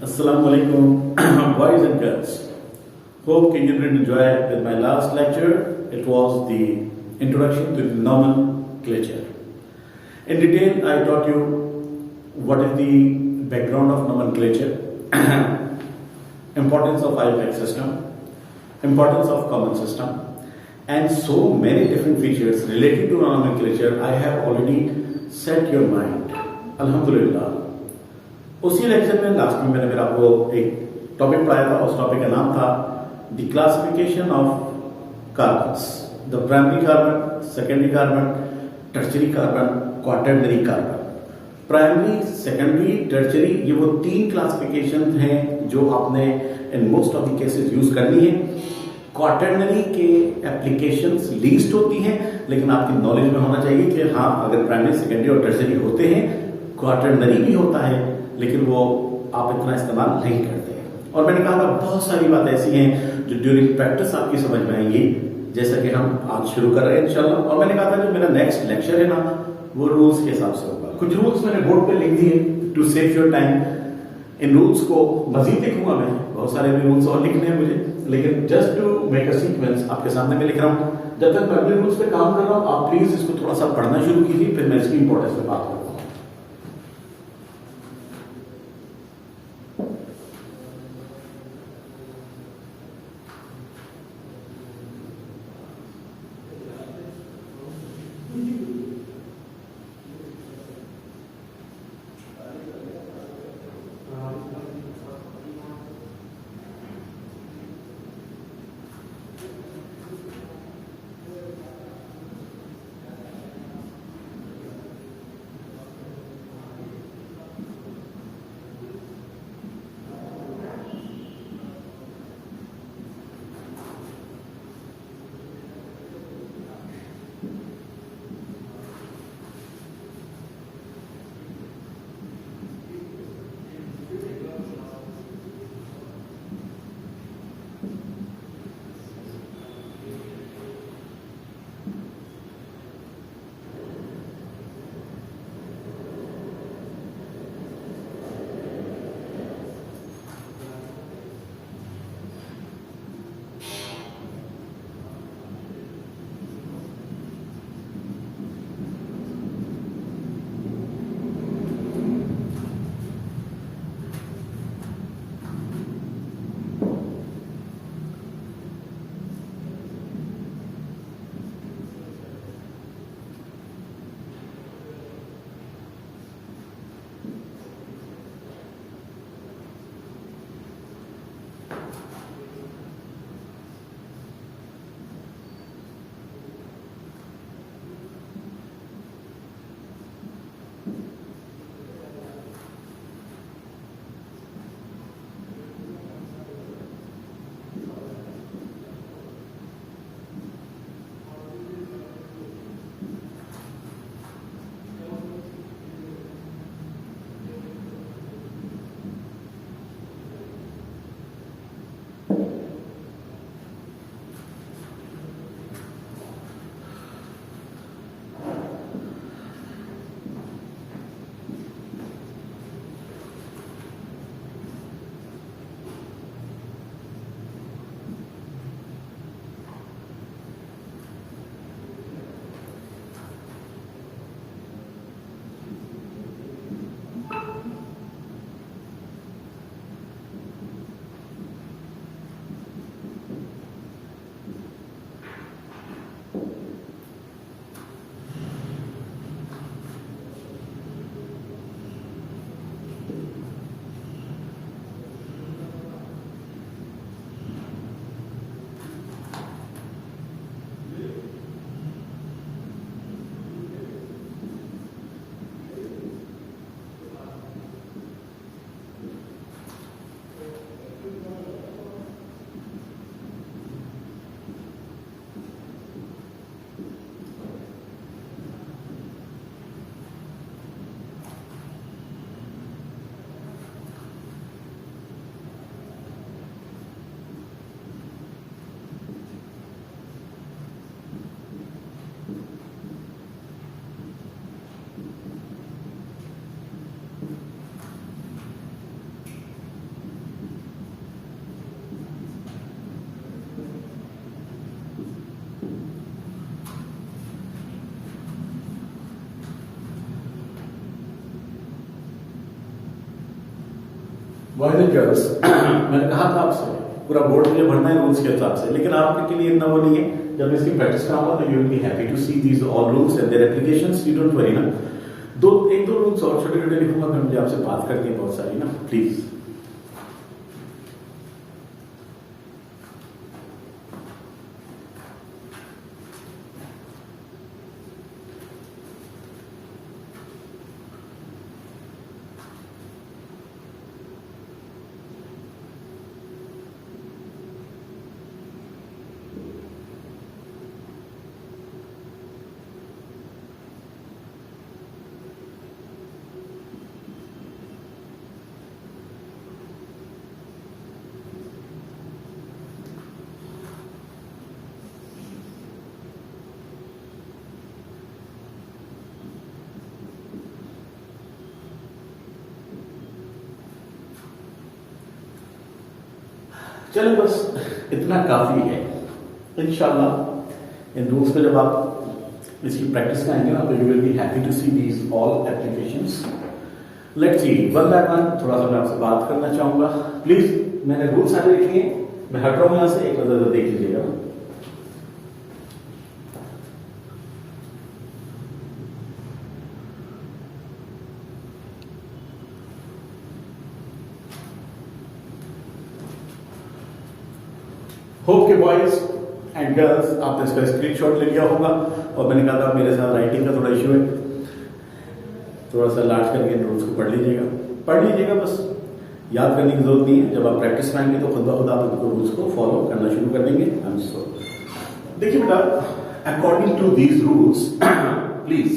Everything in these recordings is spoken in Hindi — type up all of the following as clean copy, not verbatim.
Assalamu alaikum, boys and girls. Hope you did enjoy with my last lecture. It was the introduction to the nomenclature. In detail, I taught you what is the background of nomenclature, importance of IUPAC system, importance of common system, and so many different features related to nomenclature. I have already set your mind. Alhamdulillah. उसी लेक्चर में लास्ट में मैंने आपको एक टॉपिक पढ़ाया था। उस टॉपिक का नाम था the classification of carbons, the primary carbon, secondary carbon, tertiary carbon, quaternary carbon. Primary, secondary, tertiary, ये वो तीन क्लासिफिकेशन हैं जो आपने in most of the cases use करनी है। क्वाटरनरी के एप्लीकेशंस लीस्ट होती हैं, लेकिन आपकी नॉलेज में होना चाहिए कि हाँ, अगर प्राइमरी, सेकेंडरी और टर्शरी होते हैं, क्वाटरनरी भी होता है, लेकिन वो आप इतना इस्तेमाल नहीं करते हैं। और मैंने कहा था बहुत सारी बातें ऐसी हैं जो ड्यूरिंग प्रैक्टिस आपकी समझ में आएंगी, जैसा कि हम आज शुरू कर रहे हैं इंशाल्लाह। और मैंने कहा था जो मेरा नेक्स्ट लेक्चर है ना, वो रूल्स के हिसाब से होगा। कुछ रूल्स मैंने बोर्ड पे लिख दिए टू सेव योर टाइम। इन रूल्स को मजीद लिखूंगा मैं, बहुत सारे भी रूल्स और लिखने हैं मुझे, लेकिन just to make a sequence आपके सामने मैं लिख रहा हूँ। जब तक मैं अपने रूल्स पे काम कर रहा हूँ, आप प्लीज इसको थोड़ा सा पढ़ना शुरू कीजिए, फिर मैं इसकी इंपॉर्टेंस पे बात करूंगा। बॉयज एंड गर्ल्स, मैंने कहा था आपसे पूरा बोर्ड के लिए भरना है रूल्स के हिसाब से, लेकिन आपके लिए इतना वो नहीं है। जब इसकी प्रैक्टिस कराऊंगा तो you will be happy to see these all rules and their applications. You don't worry ना। एक दो रूल्स और छोटे छोटे लिखूंगा, फिर मुझे आपसे बात करनी है बहुत सारी ना, प्लीज। चलो बस इतना काफी है। इंशाल्लाह इन रूल्स पे जब आप इसकी प्रैक्टिस करेंगे ना, तो you will be happy to see these all applications. Let's see one by one. थोड़ा सा मैं आपसे बात करना चाहूंगा, प्लीज। मैंने रूल्स सारे लिखे हैं, मैं हट रहा हूं यहां से, एक नजर देख लीजिएगा। होप के बॉयज एंड गर्ल्स आपने इसका स्क्रीनशॉट ले लिया होगा। और मैंने कहा था मेरे साथ राइटिंग का थोड़ा इश्यू है, थोड़ा सा लार्ज करके रूल्स को पढ़ लीजिएगा। बस याद करने की जरूरत नहीं है। जब आप प्रैक्टिस करेंगे तो खुद ब खुद आप इनको रूल्स को फॉलो करना शुरू कर देंगे। देखिए बेटा, according to these rules please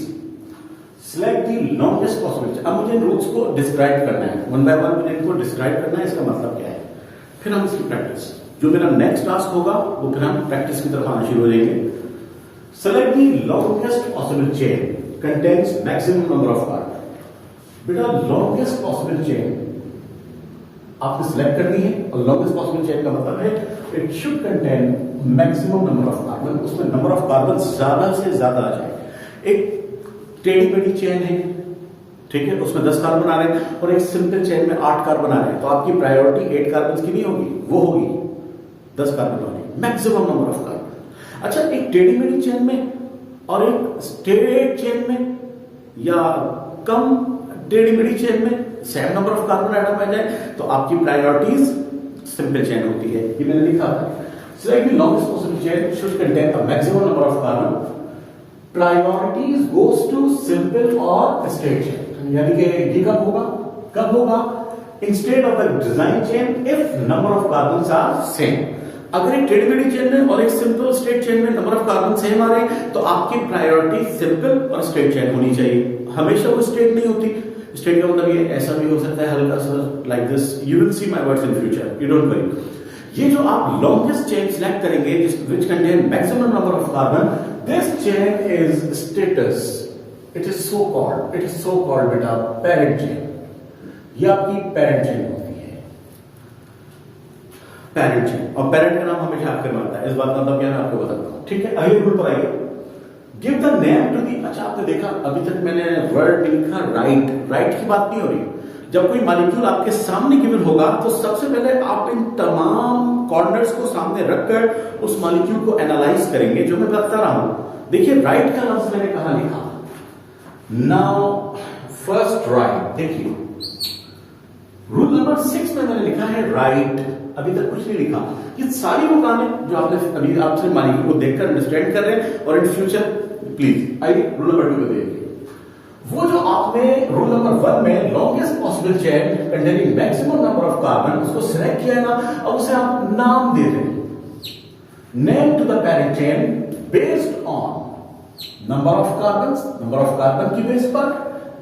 select the longest possible. अब मुझे रूल्स को डिस्क्राइब करना है, वन बाय वन मुझे इनको डिस्क्राइब करना है, इसका मतलब क्या है। फिर हम इसकी प्रैक्टिस, जो मेरा नेक्स्ट टास्क होगा वो फिर हम प्रैक्टिस की तरफ आना शुरू हो जाएंगे। Select the longest possible chain contains maximum number of carbon. बेटा लॉन्गेस्ट पॉसिबल चेन आपने सिलेक्ट करनी है, और लॉन्गेस्ट पॉसिबल चेन का मतलब है it should contain maximum number of carbon. उसमें नंबर ऑफ कार्बन ज्यादा से ज्यादा आ जाए। एक टेढ़ी मेढ़ी चेन है, ठीक है, उसमें 10 कार्बन आ रहे हैं, और एक सिंपल चेन में 8 कार्बन आ रहे हैं, तो आपकी प्रायोरिटी 8 कार्बन की नहीं होगी, वो होगी 10 कार्बन वाली, मैक्सिमम नंबर ऑफ कार्बन। अच्छा, एक टेढ़ी मेढ़ी चेन में और एक स्ट्रेट चेन में, या कम टेढ़ी मेढ़ी चेन में same number of carbon atom आ जाए, तो आपकी प्रायोरिटीज सिंपल चेन होती है। ये मैंने लिखा है, select the longest possible chain should contain a maximum number of carbon. Priorities goes to simple और स्ट्रेट चेन। यानी कि ये कब होगा instead of the design chain if number of carbon are same. अगर एक टेढ़ी मेढ़ी चेन में और एक सिंपल स्ट्रेट चेन में नंबर ऑफ कार्बन सेम आ रहे हैं, तो आपकी प्रायोरिटी सिंपल और स्ट्रेट चेन होनी चाहिए। हमेशा वो स्ट्रेट नहीं होती। स्ट्रेट का मतलब ये ऐसा भी हो सकता है, हल्का सा like this. You will see my words in future, you don't worry. ये जो आप लॉन्गेस्ट चेन सिलेक्ट करेंगे which contain maximum number of carbon, this chain is status. It is so called बेटा पेरेंट चेन। ये आपकी पेरेंट चेन होती है, पेरेंट चेन। और पेरेंट का नाम हमेशा आपके बनता है। इस बात का मतलब क्या मैं आपको बताता हूं, ठीक है। अगले रूल पर आइए, give the name to the. अच्छा, आपने देखा अभी तक मैंने वर्ड लिखा राइट की बात नहीं हो रही। जब कोई मॉलिक्यूल आपके सामने गिवन होगा, तो सबसे पहले आप इन तमाम कॉर्नर्स को सामने रखकर उस मॉलिक्यूल को एनालाइज करेंगे, जो मैं बता रहा हूं। देखिए राइट का लफ्ज मैंने कहा लिखा, नाउ फर्स्ट राइट। देखिए रूल नंबर 6 में मैंने लिखा है राइट, अभी तक कुछ नहीं लिखा। ये सारी वो काम है जो आपने अभी आपसे मॉलिक्यूल को देखकर अंडरस्टैंड कर रहे हैं, और इन फ्यूचर प्लीज आइए रूल नंबर 2 को देखिए। वो जो आपने रूल नंबर 1 में longest possible chain containing maximum number of carbon, उसको सिलेक्ट किया है ना, अब उसे आप नाम दे दें। Name to the parent chain based on number of carbon की बेस पर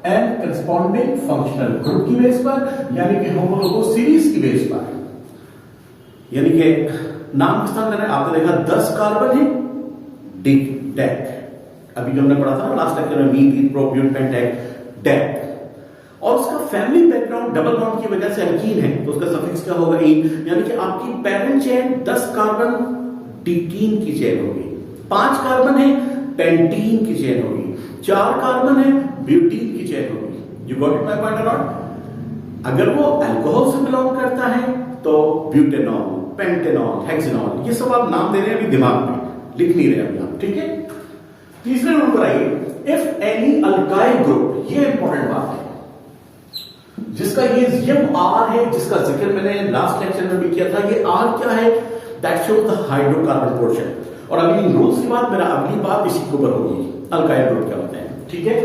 एंड करस्पॉन्डिंग फंक्शनल ग्रुप की बेस पर, यानी कि होमोलोगो सीरीज की बेस पर। यानी कि नाम किस तरह देना है, आपने देखा 10 कार्बन है, डेक। अभी जो हमने पढ़ा था ना लास्ट लेक्चर में, मीथ, प्रोप्यून, पेंटेक, डेक। और उसका फैमिली बैकग्राउंड डबल बॉन्ड की वजह से एल्कीन है, तो उसका सफिक्स क्या होगा, इन। यानी कि आपकी पेरेंट चेन 10 कार्बन डिकीन की चेन होगी, 5 कार्बन है पेंटीन की चेन होगी, 4 कार्बन है ब्यूटीन की चेन होगी। You got it my point और नॉट? अगर वो अल्कोहल से बिलोंग करता है तो ब्यूटेनॉल, पेंटेनॉल, हेक्सेनॉल, ये सब आप नाम दे रहे हैं अभी दिमाग में, लिख नहीं रहे अभी आप, ठीक है। तीसरे रूल पर आइए, इफ एनी अल्काइल ग्रुप, ये इंपॉर्टेंट बात है, जिसका ये आर है, जिसका जिक्र मैंने लास्ट लेक्चर में भी किया था, ये आर क्या है, that shows the hydrocarbon portion. और अभी इन रूल्स के बाद मेरा अगली बात इसी के ऊपर होगी, अल्काइल ग्रुप क्या होते हैं, ठीक है।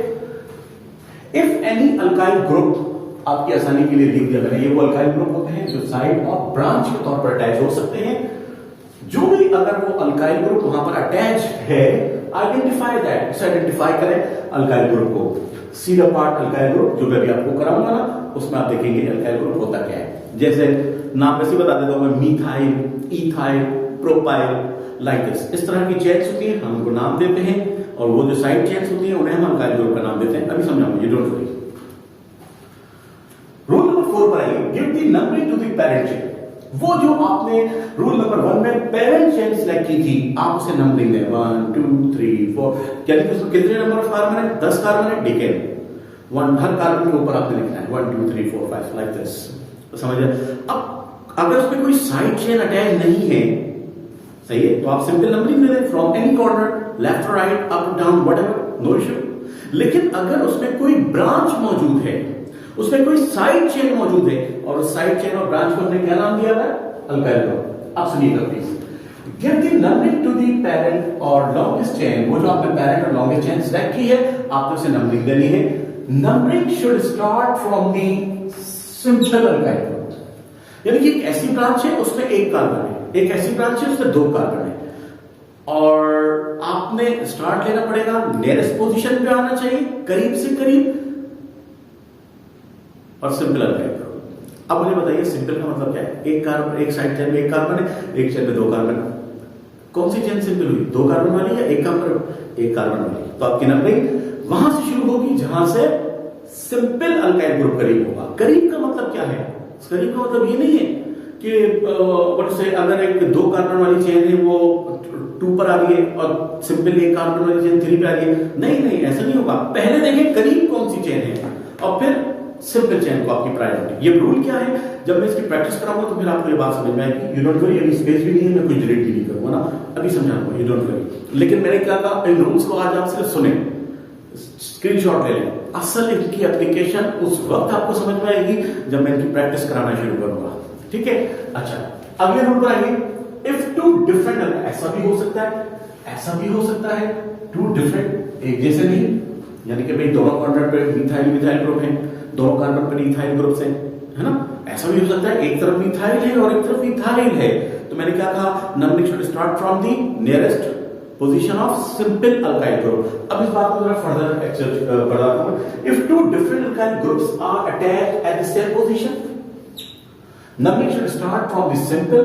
इफ एनी अल्काइल ग्रुप, आपकी आसानी के लिए लिख दिया मैंने, ये वो अल्काइल ग्रुप होते हैं जो साइड और ब्रांच के तौर पर अटैच हो सकते हैं। जो भी अगर वो अल्काइल ग्रुप वहां पर अटैच है, आइडेंटिफाई दैट, इसे आइडेंटिफाई करें अल्काइल ग्रुप को। सीधा पार्ट अल्काइल ग्रुप जो मैं अभी आपको कराऊंगा ना, उसमें आप देखेंगे अल्काइल ग्रुप होता क्या है। जैसे नाम ऐसे बता देता हूं मैं, methyl, ethyl, propyl, like this, इस तरह की चेन्स होती है, हम उनको नाम देते हैं, और वो जो साइड चेन्स होती है उन्हें हम अल्काइल ग्रुप का नाम देते हैं। अभी समझाऊंगा, ये डोंट वरी। रूल नंबर 4 पर आइए, give the numbering to the parent chain. वो जो आपने रूल नंबर 1 में पेरेंट चेन सिलेक्ट की थी, आप उसे नंबरिंग दें 1 2 3 4, यानी कि उसमें कितने नंबर ऑफ कार्बन है, 10 कार्बन है, डिकेन 1, हर कार्बन के ऊपर आपने लिखना है 1 2 3 4 5 लाइक दिस, समझ। अब अगर उसमें कोई साइड चेन अटैच नहीं है, सही है, तो आप सिंपल नंबरिंग दे दें from any corner, left right, up down, whatever, no issue. लेकिन अगर उसमें कोई ब्रांच मौजूद है, उसमें कोई साइड चेन मौजूद है, और उस साइड चेन और ब्रांच को हमने क्या नाम दिया है, अल्काइल ग्रुप। अब सुनिएगा please, give the numbering to the parent और लॉन्गेस्ट चेन। वो जो आपने पेरेंट और लॉन्गेस्ट चेन सिलेक्ट की है, आपको उसे नंबरिंग देनी है। Numbering should start from the simple alkyl group, यानी कि एक ऐसी ब्रांच है उसमें एक कार्बन है, एक ऐसी ब्रांच है उसमें 2 कार्बन है, और आपने स्टार्ट लेना पड़ेगा, नियरेस्ट पोजीशन पे आना चाहिए, करीब से करीब, और सिंपल अल्काइल ग्रुप। अब मुझे बताइए सिंपल का मतलब क्या है, एक कार्बन, एक साइड चेन में एक कार्बन है, एक चेन में 2 कार्बन। कौन सी चेन सिंपल हुई, 2 कार्बन वाली या एक कार्बन वाली? तो आपकी नंबरिंग वहां से शुरू होगी जहां से सिंपल अल्काइल ग्रुप करीब होगा। करीब का मतलब क्या है, करीब का मतलब ये नहीं है कि से अगर एक 2 कार्बन वाली चेन है वो 2 पर आ रही है और सिंपल एक कार्बन वाली चेन 3 पे आ रही है, नहीं, ऐसा नहीं होगा। पहले देखें करीब कौन सी चेन है, और फिर सिंपल चेन को आपकी प्रायोरिटी। ये रूल क्या है, जब मैं इसकी प्रैक्टिस कराऊंगा तो फिर आपको ये बात समझ में आएगी। यू डोंट वरी, अभी स्पेस भी नहीं है, मैं कुछ डिलीट भी नहीं करूंगा ना, अभी समझाऊंगा, यू डोंट वरी। लेकिन मैंने क्या कहा, इन रूल्स को आज आप सिर्फ सुने, स्क्रीनशॉट ले लें। असल इनकी एप्लीकेशन उस वक्त आपको समझ में आएगी जब मैं इनकी प्रैक्टिस कराना शुरू करूंगा, ठीक है। अच्छा, अगले रूल पर आइए, इफ 2 डिफरेंट, ऐसा भी हो सकता है, ऐसा भी हो सकता है, 2 डिफरेंट, एक जैसे नहीं, यानी कि भाई दोनों कॉर्नर पे मिथाइल ग्रुप है, दोनों कार्बन पर इथाइल ग्रुप से, है ना। ऐसा भी हो सकता है एक तरफ मिथाइल है और एक तरफ इथाइल है, तो मैंने क्या कहा, numbering should start from the nearest position of simple alkyl group. अब इस बात को जरा फर्दर एक्सप्लेन बढ़ाता हूं। If 2 different alkyl groups are attached at the same position, numbering should start from the simple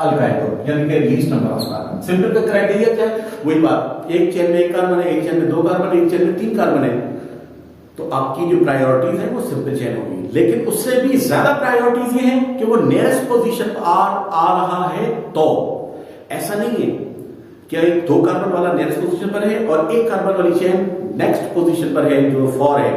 alkyl group, यानी कि least number of carbon. Simple का क्राइटेरिया क्या है, वही बात, एक चेन में 1 कार्बन है, एक चेन में 2 कार्बन, एक चेन में 3 कार्बन है, तो आपकी जो प्रायोरिटीज है वो सिंपल चेन होगी। लेकिन उससे भी ज्यादा प्रायोरिटीज ये हैं कि वो नियरेस्ट पोजीशन आ रहा है, तो ऐसा नहीं है कि एक 2 कार्बन वाला नियरेस्ट पोजीशन पर है और एक कार्बन वाली चेन नेक्स्ट पोजीशन पर है जो 4 है,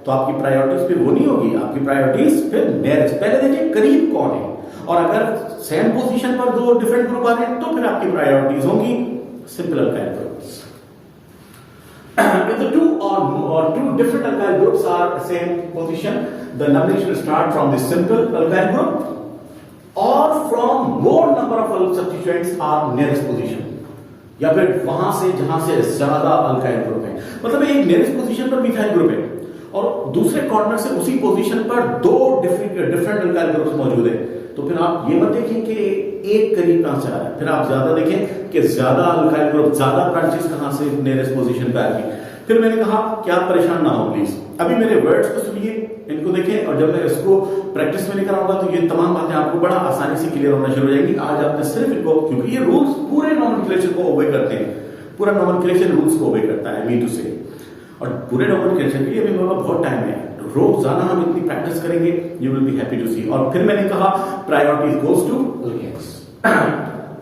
तो आपकी प्रायोरिटीज फिर वो नहीं होगी, आपकी प्रायोरिटीज फिर नियरेस्ट। पहले देखिए करीब कौन है, और अगर सेम पोजीशन पर 2 डिफरेंट ग्रुप आ रहे हैं तो फिर आपकी प्रायोरिटीज होंगी simple alkyl groups. If the 2 different alkyl groups are same position, the numbering should start from the simple alkyl group or from more number of substituents are nearest position, या फिर वहां से जहां से ज्यादा अल्काइल ग्रुप है। मतलब एक नियरेस्ट पोजीशन पर मिथाइल ग्रुप है और दूसरे कॉर्नर से उसी पोजीशन पर 2 डिफरेंट अल्काइल ग्रुप्स मौजूद है, तो फिर आप ये मत देखें कि एक करीब कहां से आ रहा है, फिर आप ज्यादा देखें कि ज्यादा अल्काइल ग्रुप, ज्यादा ब्रांचेस कहां से नियरेस्ट पोजीशन पे आएगी। फिर मैंने कहा कि आप परेशान ना हो प्लीज, अभी मेरे वर्ड्स को सुनिए, इनको देखें, और जब मैं इसको प्रैक्टिस में लेकर आऊंगा तो ये तमाम बातें आपको बड़ा आसानी से क्लियर होना शुरू हो जाएंगी। आज आपने सिर्फ इनको, क्योंकि ये रूल्स पूरे नॉमेनक्लेचर को ओबे करते हैं, पूरा नॉमेनक्लेचर रूल्स को ओबे करता है, मीन टू से, और पूरे नॉमेनक्लेचर के लिए अभी मेरे पास बहुत टाइम है, रोजाना हम इतनी प्रैक्टिस करेंगे, you will be happy to see. और फिर मैंने कहा प्रायोरिटीज गोज टू अल्केन्स।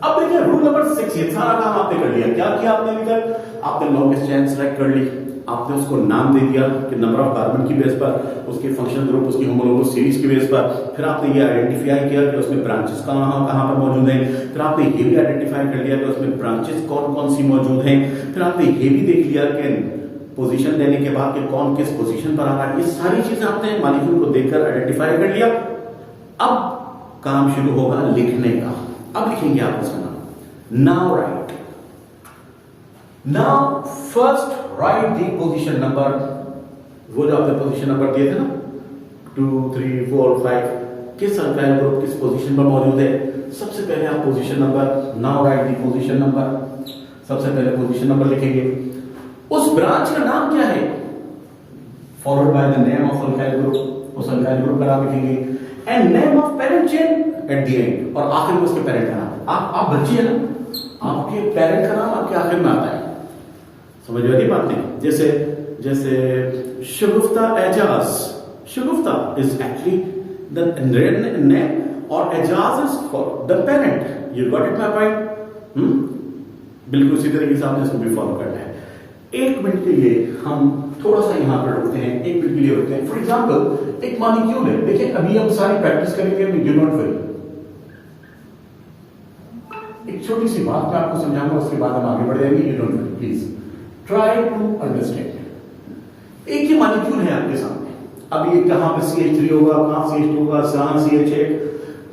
अब देखिए रूल नंबर 6, ये सारा काम आपने कर लिया। क्या किया आपने अभी तक, आपने लॉन्गेस्ट चेन सेलेक्ट कर ली, आपने उसको नाम दे दिया कि नंबर ऑफ कार्बन की बेस पर, उसके फंक्शनल ग्रुप, उसकी होमोलोगस सीरीज की बेस पर, फिर आपने ये आइडेंटिफाई किया कि उसमें ब्रांचेस कहाँ कहाँ पर मौजूद हैं, फिर आपने ये भी आइडेंटिफाई कर लिया कि उसमें ब्रांचेस कौन कौन सी मौजूद हैं, फिर आपने ये भी देख लिया कि पोजीशन देने के बाद कि कौन किस पोजीशन पर आ रहा है। ये सारी चीजें आपने मॉलिक्यूल को देखकर आइडेंटिफाई कर लिया। अब काम शुरू होगा लिखने का। अब लिखेंगे आप इसका नाम। Now right, now first right the position number. वो जो आपने पोजीशन नंबर दिए थे ना 2 3 4 5, किस अल्काइल ग्रुप किस पोजीशन पर मौजूद है। सबसे पहले आप position number, now right the position number, सबसे पहले पोजीशन नंबर लिखेंगे। उस ब्रांच का नाम क्या है, followed by the name of alkyl group, उस अल्काइल ग्रुप का नाम लिखेंगे, and name of parent chain at the end, और आखिर में उसके पेरेंट का नाम। आप बच्चे हैं ना, आपके पेरेंट का नाम आपके आखिर में आता है। समझ वाली बात नहीं। जैसे जैसे Shagufta Ejaz, Shagufta is actually the name और Ejaz is for the parent. You got it my point? बिल्कुल उसी तरीके से आपने इसको भी फॉलो करना है। एक मिनट के लिए हम थोड़ा सा यहां पर रुकते हैं, एक मिनट के लिए रुकते हैं। फॉर एग्जाम्पल एक मॉलिक्यूल है, देखिए अभी हम सारी प्रैक्टिस करेंगे, डू नॉट वरी। एक छोटी सी बात मैं आपको समझाऊंगा, उसके बाद हम आगे बढ़ जाएंगे। You don't worry, please try to understand. एक ही मॉलिक्यूल है आपके सामने, अब ये कहां पे CH3 होगा, कहां CH2 होगा, कहां CH8,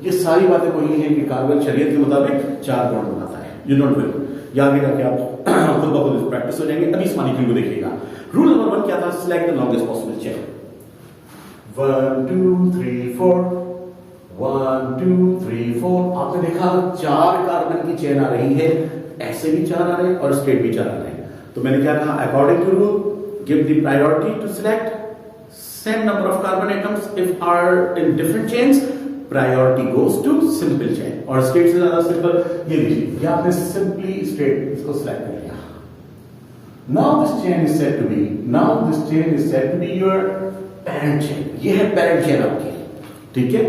ये सारी बातें वही है कि कार्बन शरीयत के मुताबिक 4 बॉन्ड बनाता है। यू डोंट वरी, या आगे जाके आप खुद ब खुद प्रैक्टिस हो जाएंगे। अभी इस मॉलिक्यूल को देखिएगा। रूल नंबर 1 क्या था, select the longest possible chain. 1 2 3 4, 1 2 3 4। आपने देखा 4 कार्बन की चेन आ रही है, ऐसे भी 4 आ रहे हैं और स्ट्रेट भी 4 आ रहे हैं। तो मैंने क्या कहा, according to rule give the priority to select same number of carbon atoms if are in different chains, priority goes to simple chain. और स्ट्रेट से ज्यादा सिंपल, ये लीजिए, ये आपने सिंपली स्ट्रेट इसको सिलेक्ट कर लिया। Now this chain is said to be, now this chain is said to be your parent chain. ये है पेरेंट चेन आपकी, ठीक है,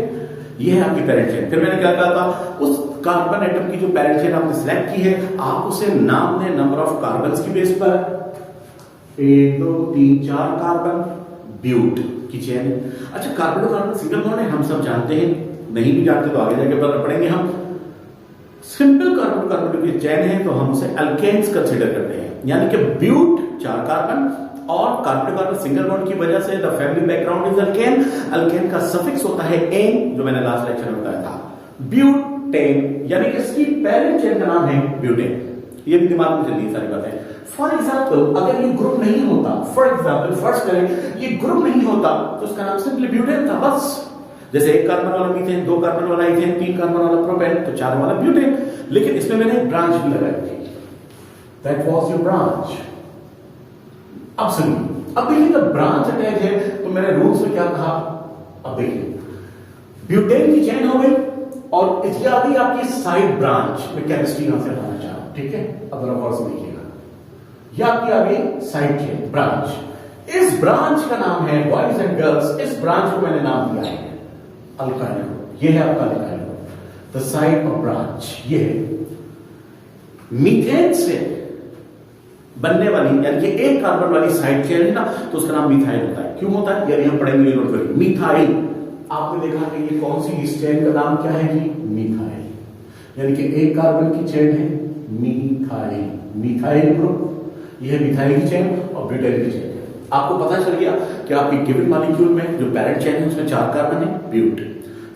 ये है आपकी पेरेंट चेन। फिर मैंने क्या कहा था, उस कार्बन एटम की जो पेरेंट चेन आपने सिलेक्ट की है, आप उसे नाम दें नंबर ऑफ कार्बन की बेस पर। 1 2 3 4 कार्बन, ब्यूट की चेन। अच्छा, कार्बन कार्बन सिंगल बॉन्ड है, हम सब जानते हैं, नहीं भी जानते तो आगे जाके पढ़ेंगे हम। सिंपल कार्बन कार्बन की चेन है तो हम उसे अल्केन्स कंसीडर करते हैं, यानी कि ब्यूट 4 कार्बन और कार्बन कार्बन सिंगल बॉन्ड की वजह से the family background is alkane. Alkane का सफिक्स होता है एन, जो मैंने लास्ट लेक्चर में बताया था, ब्यूटेन, यानी कि इसकी पेरेंट चेन का नाम है ब्यूटेन। ये भी दिमाग में चलती है सारी बातें। फॉर एग्जाम्पल अगर ये ग्रुप नहीं होता, फॉर एग्जाम्पल फर्स्ट करें, ये ग्रुप नहीं होता तो उसका नाम सिंपली ब्यूटेन था, बस। जैसे 1 कार्बन वाला मीथेन, 2 कार्बन वाला इथेन, 3 कार्बन वाला प्रोपेन, तो 4 वाला ब्यूटेन। लेकिन इसमें मैंने एक ब्रांच भी लगाई थी, दैट वाज योर ब्रांच। अब सुनिए, अब देखिए जब ब्रांच अटैच है तो मैंने रूल्स में क्या कहा, अब देखिए ब्यूटेन की चेन हो गई और इसकी आ गई आपकी साइड ब्रांच। मैं केमिस्ट्री यहां से हटाना चाह रहा हूं, ठीक है, अब जरा गौर से देखिएगा, यह आपकी आ गई साइड चेन ब्रांच। इस ब्रांच का नाम है बॉयज एंड गर्ल्स, इस ब्रांच को मैंने नाम दिया है अल्काइल ग्रुप। ये है आपका alkyl group, the side of branch. ये है मीथेन से बनने वाली, यानी कि 1 कार्बन वाली साइड चेन है ना, तो उसका नाम मिथाइल होता है। क्यों होता है, यानी हम पढ़ेंगे नोट करिए, मिथाइल। आपने देखा कि ये कौन सी, इस चेन का नाम क्या है जी, मिथाइल, यानी कि 1 कार्बन की चेन है मिथाइल, मिथाइल ग्रुप। ये है मिथाइल की चेन और ब्यूटेन की चेन। आपको पता चल गया कि आपकी गिवन मॉलिक्यूल में जो पेरेंट चेन है उसमें 4 कार्बन है, but,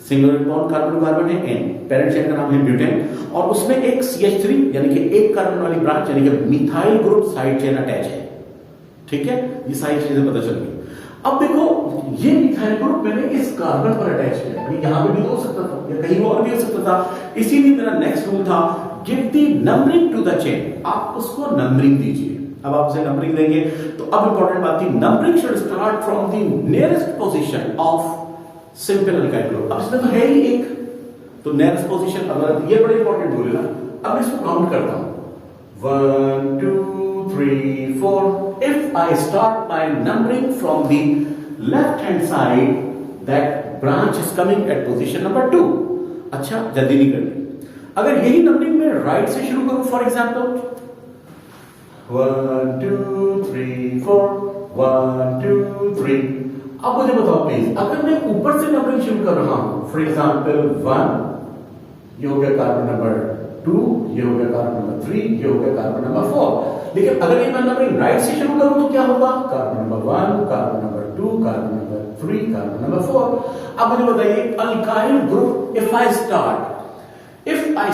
single bond carbon carbon है एन, पेरेंट चेन का नाम है ब्यूटेन, और उसमें एक CH3 यानी कि 1 कार्बन वाली ब्रांच यानी कि methyl group side chain attach है, ठीक है। ये सारी चीजें पता चल गई। अब देखो ये मिथाइल ग्रुप मैंने इस कार्बन पर अटैच किया, यहां पे भी हो सकता था या कहीं और भी हो सकता था, इसीलिए मेरा नेक्स्ट रूल था give the numbering to the chain. आप उसको नंबरिंग दीजिए। अब आप उसे नंबरिंग देंगे तो अब इंपॉर्टेंट बात थी, numbering should start from the nearest position of simple alkyl group. अब इसमें तो है ही एक, तो नियरेस्ट पोजीशन, अगर ये बड़ा इंपॉर्टेंट रूल है ना। अब इसको काउंट करता हूं, 1 2 3 4। If I start my numbering from the left hand side, that branch is coming at position number 2। अच्छा, जल्दी नहीं करनी। अगर यही नंबरिंग में राइट से शुरू करूं, फॉर एग्जाम्पल 1 2 3 4 1 2 3। अब मुझे बताओ प्लीज, अगर मैं ऊपर से नंबरिंग शुरू कर रहा हूं, फॉर एग्जाम्पल 1, ये हो गया कार्बन नंबर 2, ये हो गया कार्बन नंबर 3, ये हो गया कार्बन नंबर 4। लेकिन अगर ये मैं नंबरिंग राइट से शुरू करूं तो क्या होगा? Carbon number 1, carbon number 2, carbon number 3, carbon number 4। अब मुझे बताइए alkyl group, if I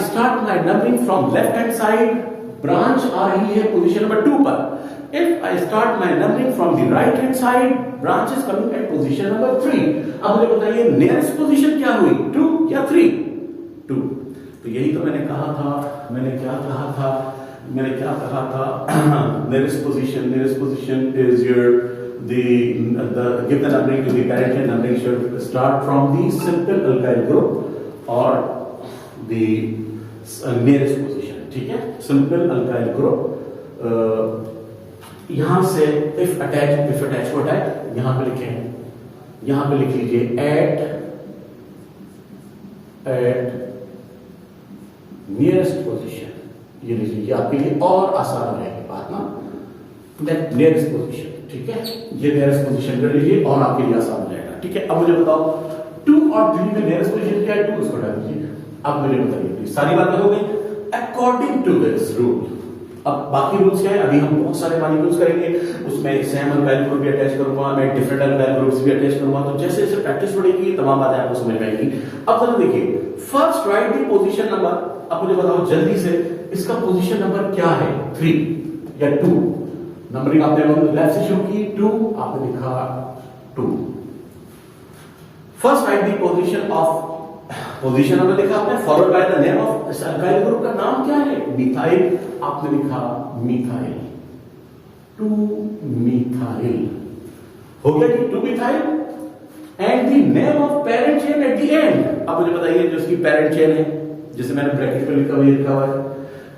start my numbering from left hand side, branch आ रही है पोजीशन नंबर 2 पर। If I start my numbering from the right hand side, branch is coming at position number 3. अब मुझे बताइए nearest position क्या हुई, 2 या 3? 2। तो यही तो मैंने कहा था, nearest position is your give the numbering to the parent hand. Numbering should start from the simple alkyl group or the nearest position, ठीक है? Simple alkyl group यहां से if attach what है, यहां पे लिख लीजिए at nearest position, ये लीजिए, ये आपके लिए और आसान रहेगी बात ना, that nearest position, ठीक है? ये nearest position कर लीजिए और आपके लिए आसान रहेगा, ठीक है? अब मुझे बताओ 2 और 3 में nearest position क्या है? 2 उसको डाल दीजिए। अब मुझे बताइए सारी बातें हो गई according to this rule। अब बाकी रूल्स क्या है? अभी हम बहुत सारे मॉलिक्यूल्स करेंगे, उसमें सेम अल्काइल ग्रुप भी अटैच करूंगा, मैं डिफरेंट अल्काइल ग्रुप्स भी अटैच करूंगा, तो जैसे जैसे प्रैक्टिस बढ़ेगी तमाम बातें आपको समझ में आएंगी। अब जरा देखिए, first right the position number. अब मुझे बताओ जल्दी से, इसका पोजीशन नंबर क्या है? 3 या 2? नंबरिंग आपने लेफ्ट से शुरू की, 2 आपने लिखा 2। First right the position number लिखा आपने, followed by the name of इस अल्काइल ग्रुप का नाम क्या है? मिथाइल। आपने लिखा मिथाइल, 2 मिथाइल हो गया कि 2 methyl and the name of parent chain at the end. अब मुझे बताइए जो इसकी पेरेंट चेन है, जिसे मैंने ब्रैकेट में लिखा हुआ है,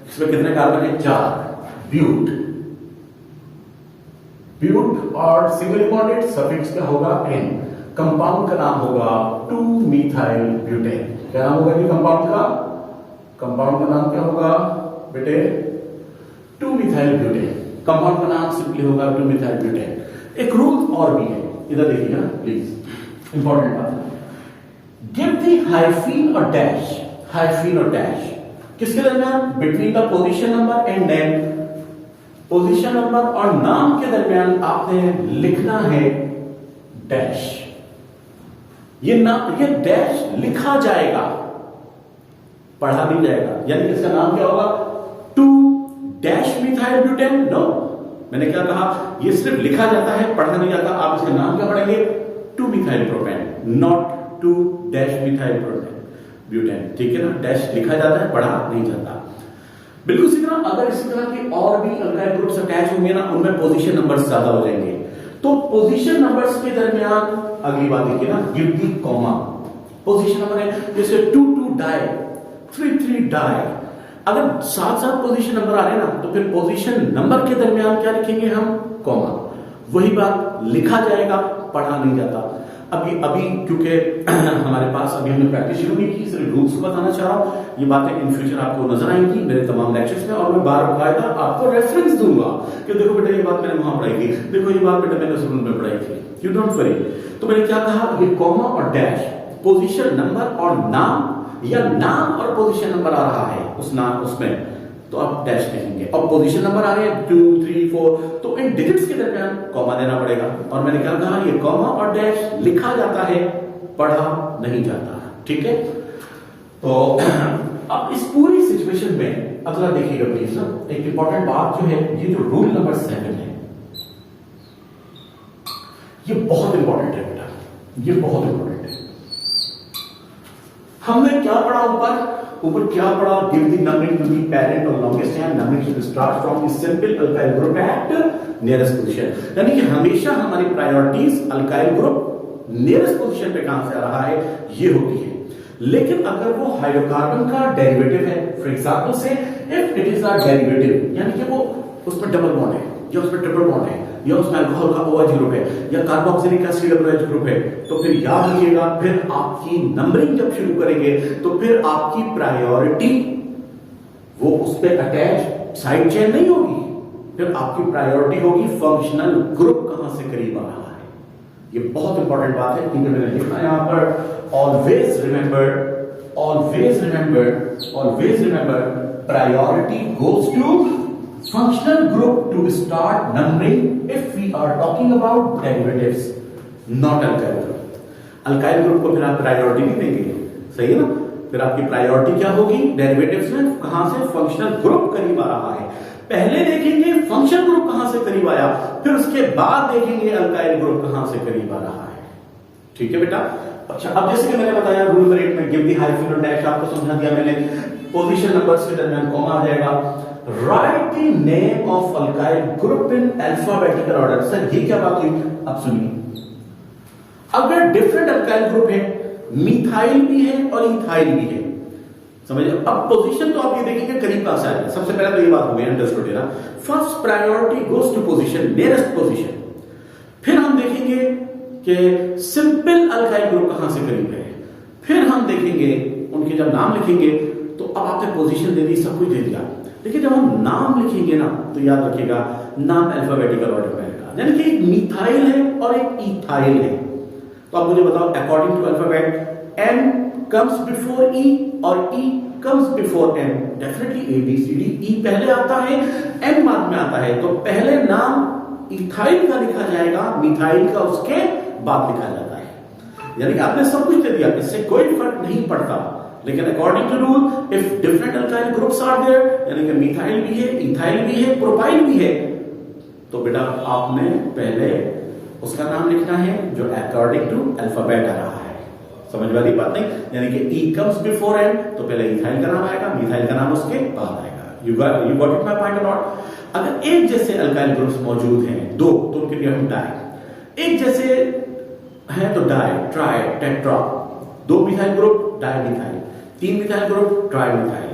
इसमें कितने कार्बन है? 4। ब्यूट और सिंगल बॉन्डेड, सफिक्स क्या होगा? एन। कंपाउंड का नाम होगा 2 मिथाइल ब्यूटेन। क्या नाम होगा जी कंपाउंड का? कंपाउंड का नाम क्या होगा बेटे? 2 मिथाइल ब्यूटेन। कंपाउंड का नाम सिंपली होगा 2 मिथाइल ब्यूटेन। एक रूल और भी है, इधर देखिएगा प्लीज, इंपॉर्टेंट बात। गिव दी हाइफीन और डैश। हाइफीन और डैश किसके दरमियान? Between the position number and name. Position number और नाम के दरमियान आपने लिखना है डैश। ये डैश लिखा जाएगा, पढ़ा नहीं जाएगा। यानी इसका नाम क्या होगा? 2 डैश मिथाइल ब्यूटेन। नो, मैंने क्या कहा? ये सिर्फ लिखा जाता है, पढ़ा नहीं जाता। आप इसका नाम क्या पढ़ेंगे? 2 methyl propane, not 2 dash methyl butane, ठीक है ना? डैश लिखा जाता है, पढ़ा नहीं जाता। बिल्कुल इसी तरह अगर इसी तरह के और भी अल्काइल ग्रुप्स अटैच होंगे ना, उनमें पोजीशन नंबर्स ज्यादा हो जाएंगे। तो पोजीशन नंबर्स के दरमियान अगली बात देखिए ना, गिव दी कॉमा। पोजीशन नंबर है जैसे 2 डाई, 3 डाई। अगर साथ पोजीशन नंबर आ रहे हैं ना, तो फिर पोजीशन नंबर के दरमियान क्या लिखेंगे हम? कॉमा। वही बात लिखा जाएगा, पढ़ा नहीं जाता। अभी क्योंकि हमारे पास अभी हमने प्रैक्टिस शुरू नहीं की, सिर्फ रूल्स को बताना चाह रहा हूं। ये बातें इन फ्यूचर आपको नजर आएंगी मेरे तमाम लेक्चर्स में, और मैं बाकायदा आपको रेफरेंस दूंगा कि देखो बेटा ये बात मैंने वहां पढ़ाई थी, देखो ये बात बेटा मैंने स्कूल में पढ़ाई थी। You don't worry. तो मैंने क्या कहा? ये कॉमा और डैश पोजीशन नंबर और नाम, या नाम और पोजीशन नंबर आ रहा है उसमें, तो आप डैश लिखेंगे। और पोजीशन नंबर आ रहे हैं 2, 3, 4, तो इन डिजिट्स के दरमियान कॉमा देना पड़ेगा। और मैंने क्या कहा? ये कॉमा और डैश लिखा जाता है, पढ़ा नहीं जाता, ठीक है? तो अब इस पूरी सिचुएशन में अब जरा देखिएगा प्लीज ना, एक इंपॉर्टेंट बात जो है, ये जो रूल नंबर 7 है, ये बहुत इंपॉर्टेंट है बेटा, ये बहुत इंपॉर्टेंट है। हमने क्या पढ़ा ऊपर क्या पढ़ा? Give the numbering to the parent और longest hand. Numbering should start from the simple alkyl group at nearest position. यानी कि हमेशा हमारी priorities alkyl group nearest position पे कहां से आ रहा है, ये होती है। लेकिन अगर वो हाइड्रोकार्बन का डेरिवेटिव है, फॉर एग्जांपल से if it is a derivative, यानी कि वो उसमें डबल बॉन्ड है, या उसमें ट्रिपल बॉन्ड है, या उसमें अल्कोहल का OH ग्रुप है, या कार्बोक्सिलिक एसिड COOH ग्रुप है, तो फिर याद रखिएगा, फिर आपकी नंबरिंग जब शुरू करेंगे तो फिर आपकी प्रायोरिटी वो उस पर अटैच साइड चेन नहीं होगी, फिर आपकी प्रायोरिटी होगी फंक्शनल ग्रुप कहां से करीब आ रहा है। ये बहुत इंपॉर्टेंट बात है, क्योंकि मैंने लिखा है यहां पर always remember priority goes to functional group to start numbering if we are talking about derivatives, not alkyl group. Alkyl group को फिर आप प्रायोरिटी नहीं देंगे, सही है ना। फिर आपकी प्रायोरिटी क्या होगी डेरिवेटिव्स में, कहां से फंक्शनल ग्रुप करीब आ रहा है। पहले देखेंगे फंक्शनल ग्रुप कहां से करीब आया, फिर उसके बाद देखेंगे अल्काइल ग्रुप कहां से करीब आ रहा है। ठीक है बेटा। अच्छा, अब जैसे कि मैंने बताया रूल नंबर 8 में गिव द हाइफन और डैश आपको समझा दिया मैंने, पोजीशन नंबर्स के दरमियान कॉमा आ जाएगा। Right the name of alkyl group in alphabetical order. Sir ये क्या बात हुई, अब सुनिए। अगर डिफरेंट अल्काइल ग्रुप है, मिथाइल भी है और इथाइल भी है, समझिए। अब पोजीशन तो आप ये देखेंगे करीब कहां से आएगा। सबसे पहले तो ये बात हो गई अंडरस्टूड है ना, first priority goes to position, nearest position. फिर हम देखेंगे कि सिंपल अल्काइल ग्रुप कहां से करीब है, फिर हम देखेंगे उनके जब नाम लिखेंगे तो अब आपने पोजीशन दे दी, सब कुछ दे दिया, लेकिन जब हम नाम लिखेंगे ना तो याद रखिएगा नाम अल्फाबेटिकल ऑर्डर में आएगा, यानी कि एक मिथाइल है और एक इथाइल है। तो आप मुझे बताओ according to alphabet M comes before E और E comes before M, definitely A B C D, E पहले आता है M बाद में आता है, तो पहले नाम इथाइल का लिखा जाएगा, मिथाइल का उसके बाद लिखा जाता है। यानी कि आपने सब कुछ दे दिया, इससे कोई फर्क नहीं पड़ता। लेकिन according to rule if different alkyl groups are there, यानी कि मिथाइल भी है, इथाइल भी है, प्रोपाइल भी है, तो बेटा आपने पहले उसका नाम लिखना है जो अकॉर्डिंग टू अल्फाबेट आ रहा है। समझ वाली बात नहीं, यानी कि E comes before M, तो पहले इथाइल का नाम आएगा, मिथाइल का नाम उसके बाद आएगा। You got it my point or not? अगर एक जैसे अल्काइल ग्रुप्स मौजूद हैं दो, तो उनके लिए हम डाई, एक जैसे हैं तो डाई, ट्राई, टेट्रा, दो मिथाइल ग्रुप डाई मिथाइल, तीन मिथाइल ग्रुप ट्राई मिथाइल,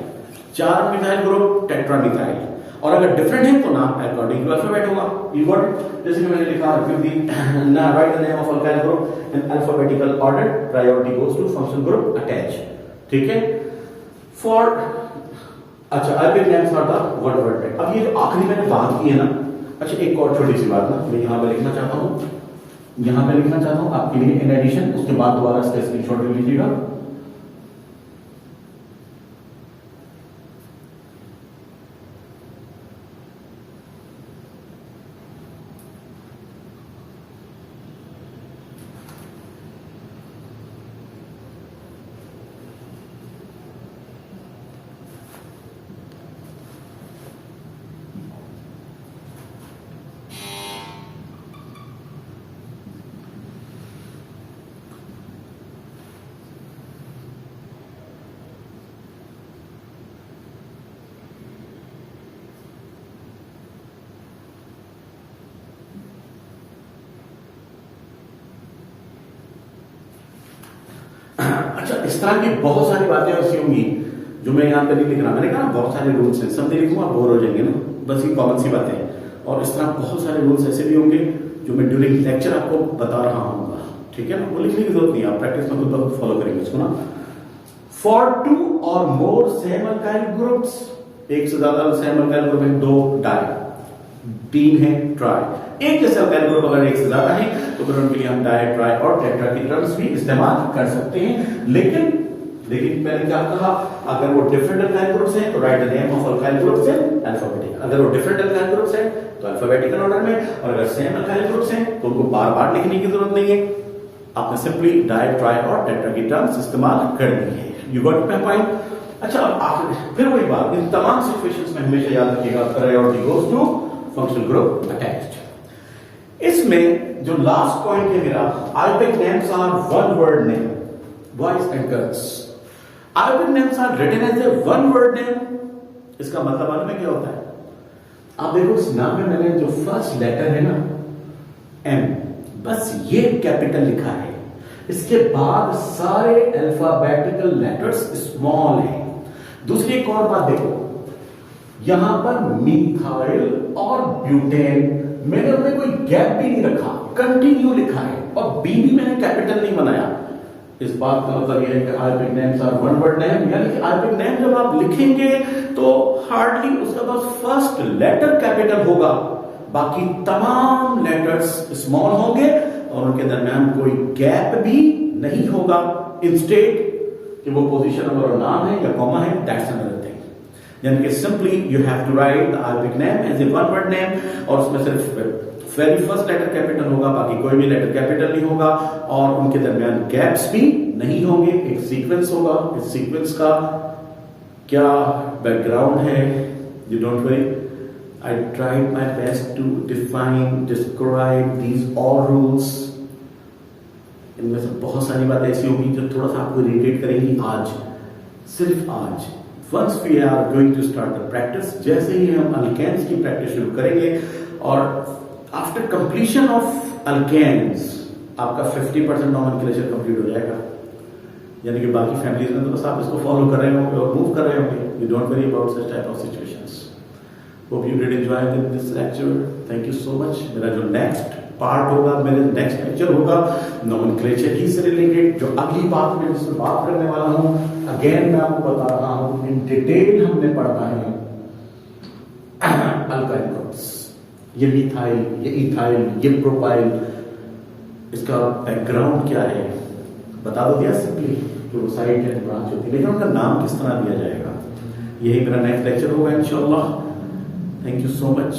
चार मिथाइल ग्रुप टेट्रा मिथाइल, और अगर डिफरेंट है तो नाम अकॉर्डिंग टू अल्फाबेट होगा। You got it? जैसे कि मैंने लिखा write the name of alkyl group in alphabetical order, priority goes to functional group attach. ठीक है। फॉर अच्छा alphabet names are the one word. अब ये जो आखिरी मैंने बात की है ना, अच्छा एक और छोटी सी बात ना मैं यहां पे लिखना चाहता हूं, आपके लिए इन एडिशन, उसके बाद दोबारा इसका स्क्रीनशॉट ले लीजिएगा। अच्छा, इस तरह की बहुत सारी बातें ऐसी होंगी जो मैं यहाँ पे नहीं लिख रहा। मैंने कहा बहुत सारे रूल्स हैं, सब नहीं लिखूंगा बोर हो जाएंगे ना, बस ये कॉमन सी बातें हैं। और इस तरह बहुत सारे रूल्स ऐसे भी होंगे जो मैं ड्यूरिंग लेक्चर आपको बता रहा हूँ। ठीक है ना, वो लिखने की जरूरत नहीं है, आप प्रैक्टिस में खुद फॉलो करेंगे इसको ना। फॉर 2 और मोर सेम अल्काइल ग्रुप्स, एक से ज्यादा सेम अल्काइल ग्रुप है, 2 डाई, 3 है ट्राई। एक जैसे अल्काइल ग्रुप अगर एक से ज्यादा है तो फिर उनके लिए हम डाई, ट्राई और टेट्रा की टर्म्स भी इस्तेमाल कर सकते हैं। लेकिन मैंने क्या कहा, अगर वो डिफरेंट अल्काइल ग्रुप्स हैं तो right the name of alkyl groups in alphabetical, अगर वो डिफरेंट अल्काइल ग्रुप्स हैं तो अल्फाबेटिकल ऑर्डर में, और अगर सेम अल्काइल ग्रुप्स हैं तो उनको बार बार लिखने की जरूरत नहीं है, आपने सिंपली डाई, ट्राई और टेट्रा की टर्म्स इस्तेमाल करनी है। You got my point? अच्छा, अब फिर वही बात, इन तमाम सिचुएशंस में हमेशा याद रखिएगा priority goes to functional group attached. इसमें जो लास्ट पॉइंट है मेरा, alphabet names are one word name, boys and girls. Alphabet names are written as a one word name. इसका मतलब मालूम है क्या होता है? आप देखो इस नाम में मैंने जो फर्स्ट लेटर है ना एम, बस ये कैपिटल लिखा है, इसके बाद सारे अल्फाबेटिकल लेटर्स स्मॉल हैं। दूसरी एक और बात देखो, यहां पर मिथाइल और ब्यूटेन मैंने उनमें कोई गैप भी नहीं रखा, कंटिन्यू लिखा है, और बी भी मैंने कैपिटल नहीं बनाया। इस बात का मतलब यह है कि Arabic names are one word name, यानी कि Arabic name जब आप लिखेंगे तो हार्डली उसके बाद फर्स्ट लेटर कैपिटल होगा, बाकी तमाम लेटर्स स्मॉल होंगे और उनके दरमियान कोई गैप भी नहीं होगा। इंस्टेड कि वो पोजीशन नंबर और नाम है या कॉमा है, दैट्स अनदर थिंग। यानी कि simply you have to write the Arabic name as a one word name और उसमें सिर्फ वेरी फर्स्ट लेटर कैपिटल होगा, बाकी कोई भी लेटर कैपिटल नहीं होगा और उनके दरमियान गैप्स भी नहीं होंगे। एक सीक्वेंस होगा, इस सीक्वेंस का क्या बैकग्राउंड है, you don't worry, I tried my best to define, describe these all rules. इनमें से बहुत सारी बातें ऐसी होंगी जो थोड़ा सा आपको इरिटेट करेंगी आज, सिर्फ आज। Once we are going to start the practice, जैसे ही हम अल्केन्स की प्रैक्टिस शुरू करेंगे और आफ्टर कंप्लीशन ऑफ अल्केन्स आपका 50% नॉमेनक्लेचर कंप्लीट हो जाएगा। यानी कि बाकी फैमिलीज में तो बस आप इसको फॉलो कर रहे होंगे और मूव कर रहे होंगे। You don't worry about such type of situations. Hope you did enjoy this lecture. Thank you so much. मेरा जो नेक्स्ट पार्ट होगा, मेरे नेक्स्ट लेक्चर होगा नॉमेनक्लेचर ही से रिलेटेड, जो अगली बात मैं जिससे बात करने वाला हूँ। अगेन मैं आपको बता रहा हूँ इन डिटेल हमने पढ़ना है अल्काइल ग्रुप्स, ये मिथाइल, ये इथाइल, ये प्रोपाइल, इसका बैकग्राउंड क्या है बता दो दिया सिंपली, जो साइड एंड ब्रांच होती है, लेकिन उनका नाम किस तरह दिया जाएगा, यही मेरा नेक्स्ट लेक्चर होगा इंशाल्लाह। Thank you so much.